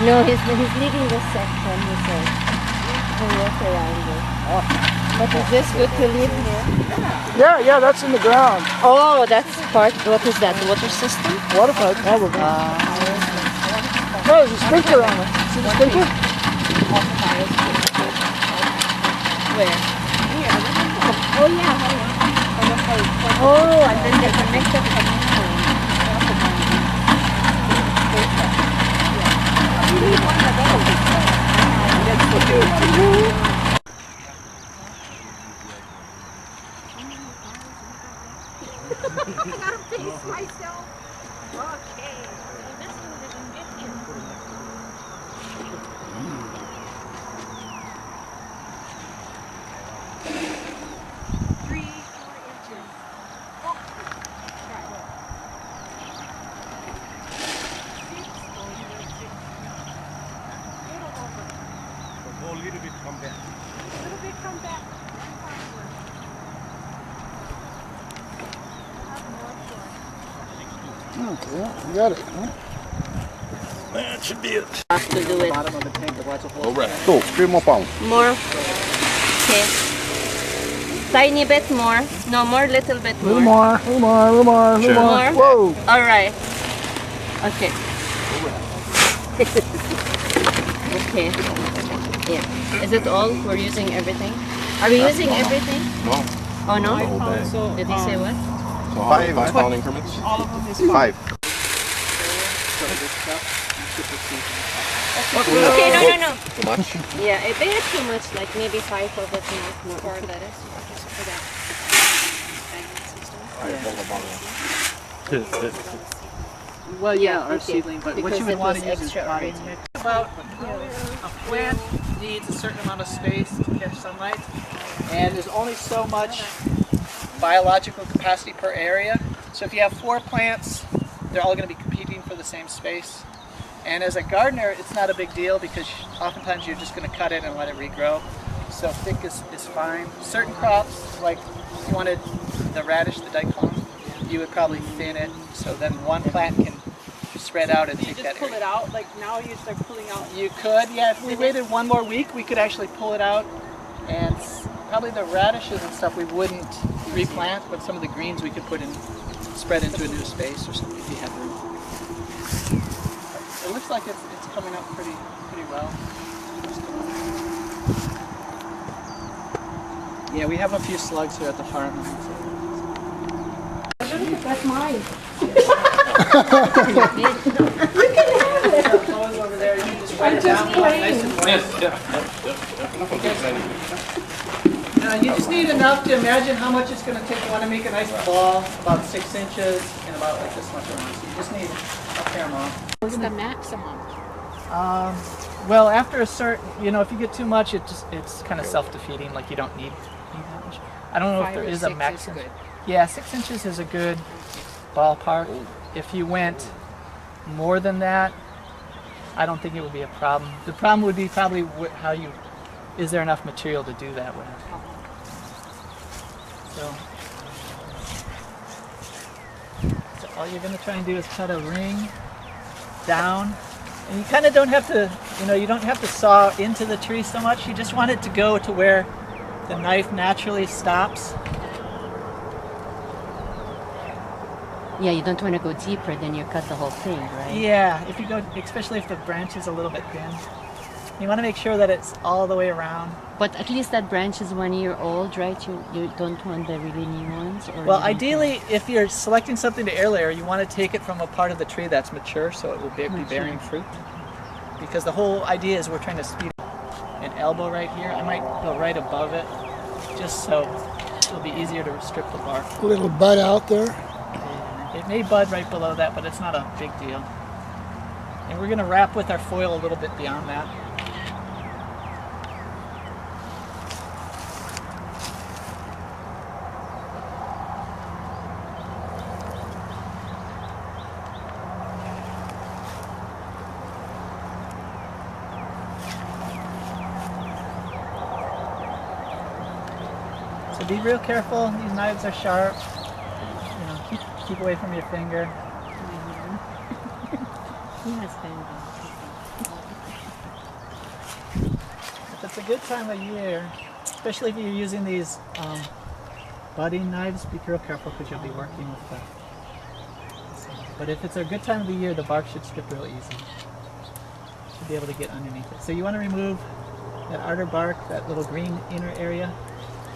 No, he's leaving the section, he said. He'll walk around it. But is this good to live here? Yeah, that's in the ground. Oh, that's part, what is that, water system? Water pipe, probably. No, there's a sprinkler on it. See the sprinkler? Where? Here. Oh yeah, oh, and then they connect the I gotta pace myself. Okay. This one didn't get in. 3-4 inches. Oh. A little bit come back. A little bit come back. Okay, you got it. Huh? That should be it. Have to do it. Alright. So, 3 more pounds. More. Okay. Tiny bit more. No, more, little bit more. Little more. Sure. More. Whoa. All right. Okay. Okay. Yeah. Is it all? We're using everything? Are we using everything? No. Oh no? So, Did he say what? 5 pound increments? All of them is 5. Okay, no. Too much? Yeah, a bit too much, like maybe 5 of it, not more. For lettuce, just for that. Well, yeah, our okay. seedling, but Because what you would it want was to use is extra potting already. mix. About a plant needs a certain amount of space to catch sunlight, and there's only so much biological capacity per area. So if you have 4 plants, they're all going to be competing for the same space. And as a gardener, it's not a big deal because oftentimes you're just going to cut it and let it regrow. So thick is fine. Certain crops, like if you wanted the radish, the daikon, you would probably thin it so then one plant can spread out and take that area. Pull it out, like now you start pulling out. You could, yeah. If we waited 1 more week, we could actually pull it out, and probably the radishes and stuff we wouldn't replant, but some of the greens we could put in, spread into a new space or something if you had room. It looks like it's coming up pretty well. Yeah, we have a few slugs here at the farm. That's mine. You just need enough to imagine how much it's going to take. You want to make a nice ball, about 6 inches and about like this much around. So you just need a fair amount. What's the maximum? Well, after a certain, if you get too much, it's kind of self-defeating. Like you don't need that much. I don't know if there is a maximum. Yeah, 6 inches is a good ballpark. If you went more than that, I don't think it would be a problem. The problem would be probably is there enough material to do that with? So all you're going to try and do is cut a ring down. And you kind of don't have to, you don't have to saw into the tree so much. You just want it to go to where the knife naturally stops. Yeah, you don't want to go deeper, then you cut the whole thing, right? Yeah, if you go, especially if the branch is a little bit thin. You want to make sure that it's all the way around. But at least that branch is 1 year old, right? You don't want the really new ones? Or Well, ideally, if you're selecting something to air layer, you want to take it from a part of the tree that's mature so it will be bearing fruit. Because the whole idea is we're trying to speed up an elbow right here. I might go right above it just so it'll be easier to strip the bark. A little bud out there. It may bud right below that, but it's not a big deal. And we're going to wrap with our foil a little bit beyond that. So be real careful. These knives are sharp. Keep away from your finger. He has been. If it's a good time of year, especially if you're using these budding knives, be real careful because you'll be working with the. But if it's a good time of the year, the bark should strip real easy. Should be able to get underneath it. So you want to remove that outer bark, that little green inner area.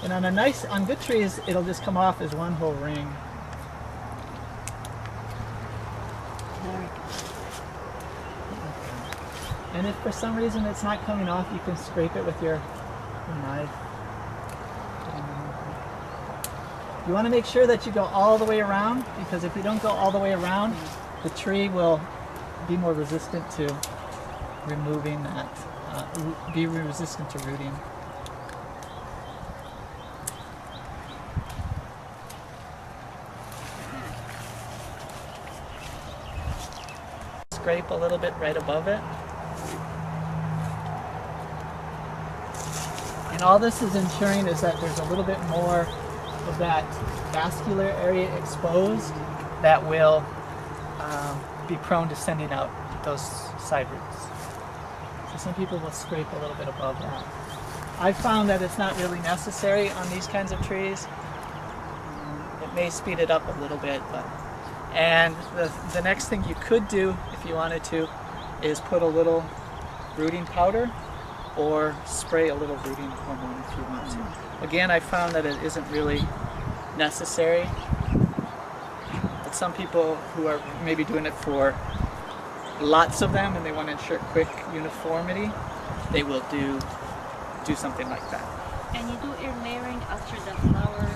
And on good trees, it'll just come off as one whole ring. And if for some reason it's not coming off, you can scrape it with your knife. You want to make sure that you go all the way around, because if you don't go all the way around, the tree will be more resistant to removing that, be resistant to rooting. Scrape a little bit right above it. And all this is ensuring is that there's a little bit more of that vascular area exposed that will be prone to sending out those side roots. So some people will scrape a little bit above that. I've found that it's not really necessary on these kinds of trees. It may speed it up a little bit, but and the next thing you could do if you wanted to is put a little rooting powder or spray a little rooting hormone if you want to. Again, I found that it isn't really necessary. But some people who are maybe doing it for lots of them and they want to ensure quick uniformity, they will do something like that. And you do ear layering after the flower,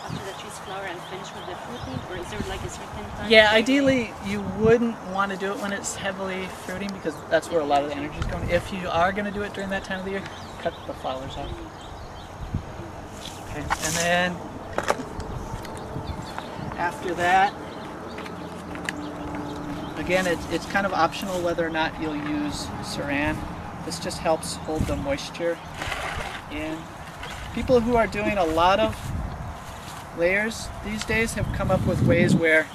after the tree's flower and finish with the fruiting, or is there like a certain time? Yeah, ideally you wouldn't want to do it when it's heavily fruiting because that's where a lot of the energy is going. If you are going to do it during that time of the year, cut the flowers off. Okay, and then after that, again, it's kind of optional whether or not you'll use saran. This just helps hold the moisture in. People who are doing a lot of layers these days have come up with ways where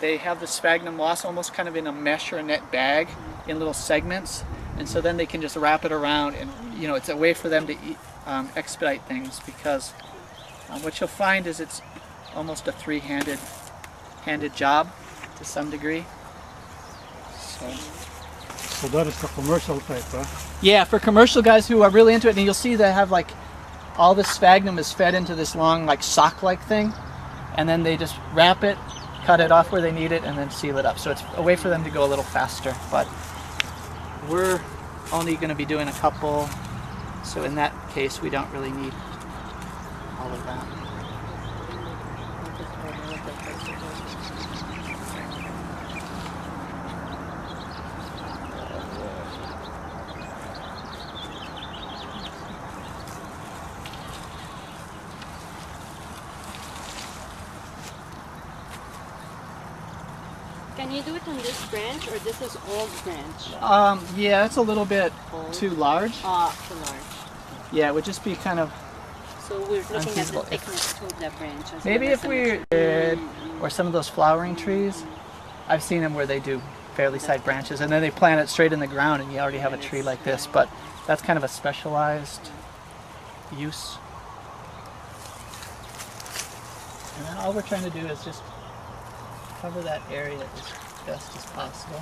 they have the sphagnum moss almost kind of in a mesh or a net bag in little segments, and so then they can just wrap it around, and you know, it's a way for them to expedite things because what you'll find is it's almost a three-handed job to some degree. So that is the commercial type, huh? Yeah, for commercial guys who are really into it, and you'll see they have like all the sphagnum is fed into this long like sock-like thing, and then they just wrap it, cut it off where they need it, and then seal it up. So it's a way for them to go a little faster, but we're only going to be doing a couple, so in that case we don't really need all of that. Can you do it on this branch, or this is old branch? Yeah, it's a little bit too large. Too large. Yeah, it would just be kind of So we're looking at the unfeasible. thickness to the branch. as Maybe well if as we did, or some of those flowering trees, I've seen them where they do fairly side branches and then they plant it straight in the ground and you already have a tree like this, but that's kind of a specialized use. And then all we're trying to do is just cover that area as best as possible.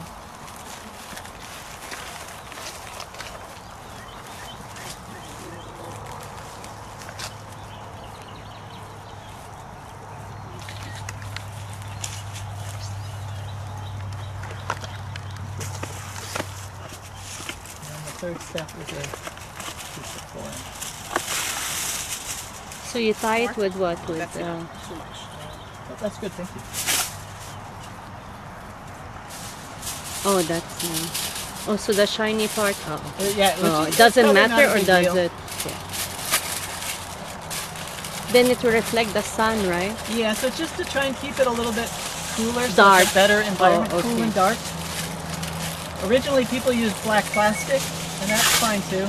Third step is a piece of flooring. So you tie it with what? With That's too much. That's good, thank you. oh, that's nice. Oh, so the shiny part. Oh, Yeah, oh, which it doesn't probably not matter, a or big does deal. it? Yeah. Then it will reflect the sun, right? Yeah, so just to try and keep it a little bit cooler, so Dark. it's a better environment, Oh, okay. cool and dark. Originally, people used black plastic, and that's fine too.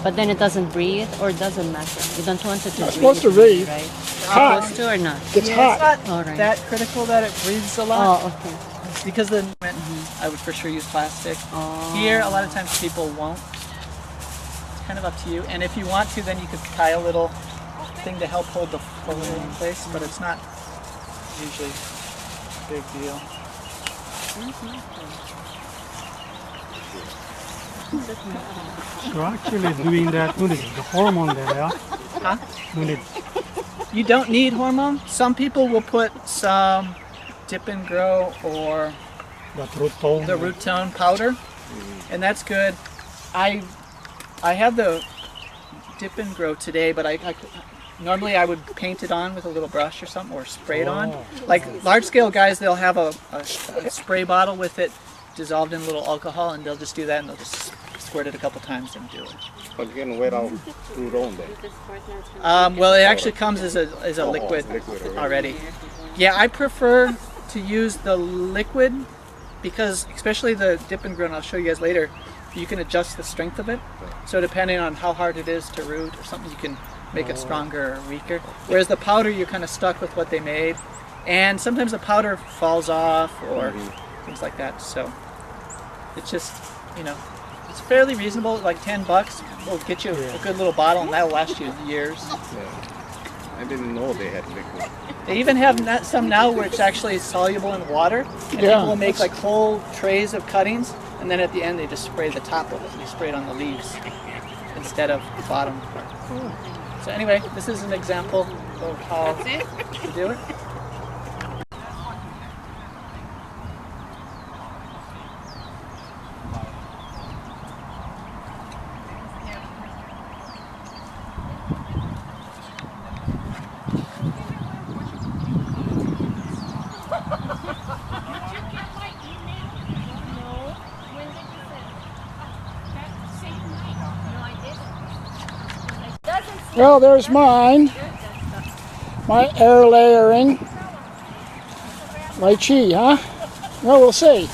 But then it doesn't breathe, or it doesn't matter. You don't want it to breathe. supposed to breathe. Right? Hot. Supposed to or not? It's Yeah, hot. it's not All right. that critical that it breathes a lot. Oh, okay. because the I would for sure use plastic. Here, a lot of times people won't. It's kind of up to you. And if you want to, then you could tie a little thing to help hold the foliage in place, but it's not usually a big deal. So actually doing that, no need the hormone there, yeah? Huh? No need. You don't need hormone. Some people will put some dip and grow or That root tone. the root tone powder, and that's good. I have the dip and grow today, but normally I would paint it on with a little brush or something, or spray it on. Like large scale guys, they'll have a spray bottle with it dissolved in a little alcohol, and they'll just do that, and they'll just squirt it a couple times and do it. But you can wear out root on there. This partner is gonna Well, it actually comes as a liquid already. Yeah, I prefer to use the liquid because, especially the dip and grow, and I'll show you guys later, you can adjust the strength of it. So depending on how hard it is to root or something, you can make it stronger or weaker. Whereas the powder, you're kind of stuck with what they made. And sometimes the powder falls off or things like that. So it's just, you know, it's fairly reasonable, like $10 will get you a good little bottle, and that'll last you years. I didn't know they had liquid. They even have some now where it's actually soluble in water, and people will make like whole trays of cuttings, and then at the end they just spray the top of it, and they spray it on the leaves instead of the bottom part. So anyway, this is an example of how to do it. Well, there's mine. My air layering. My chi, huh? Well, we'll see.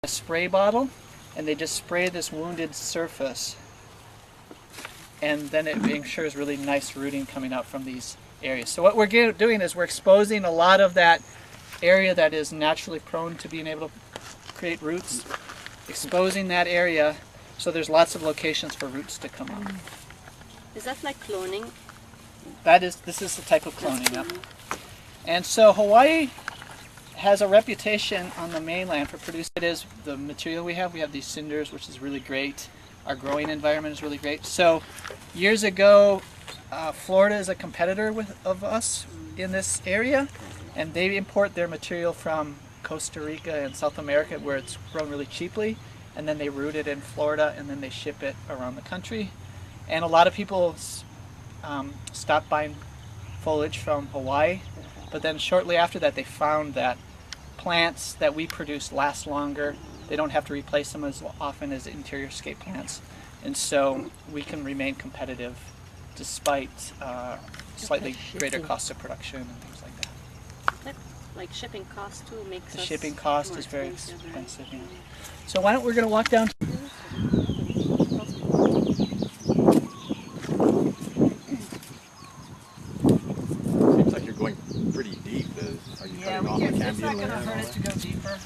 A spray bottle, and they just spray this wounded surface, and then it ensures really nice rooting coming out from these areas. So what we're doing is we're exposing a lot of that area that is naturally prone to being able to create roots, exposing that area so there's lots of locations for roots to come up. Is that like cloning? This is the type of cloning, yeah. And so Hawaii has a reputation on the mainland for producing. It is the material we have. We have these cinders, which is really great. Our growing environment is really great. So years ago, Florida is a competitor of us in this area, and they import their material from Costa Rica and South America where it's grown really cheaply, and then they root it in Florida, and then they ship it around the country. And a lot of people stopped buying foliage from Hawaii, but then shortly after that they found that plants that we produce last longer. They don't have to replace them as often as interior scape plants, and so we can remain competitive despite slightly greater costs of production and things like that. But like shipping cost too makes The us shipping cost more is very expensive, right? expensive. Yeah. So we're going to walk down. Seems like you're going pretty deep. Are you cutting off the It's not candy going to layer? hurt it to go deeper.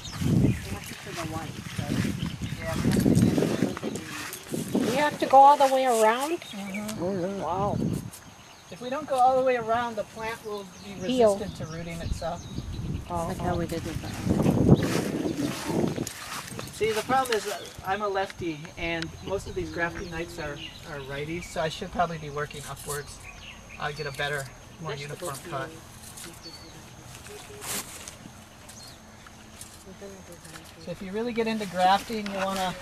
You have to go all the way around? Wow. If we don't go all the way around, the plant will be Heal. resistant to rooting itself. Like how we did with that. See, the problem is I'm a lefty, and most of these grafting knights are righties, so I should probably be working upwards. I'll get a better, more uniform cut. So if you really get into grafting, you want to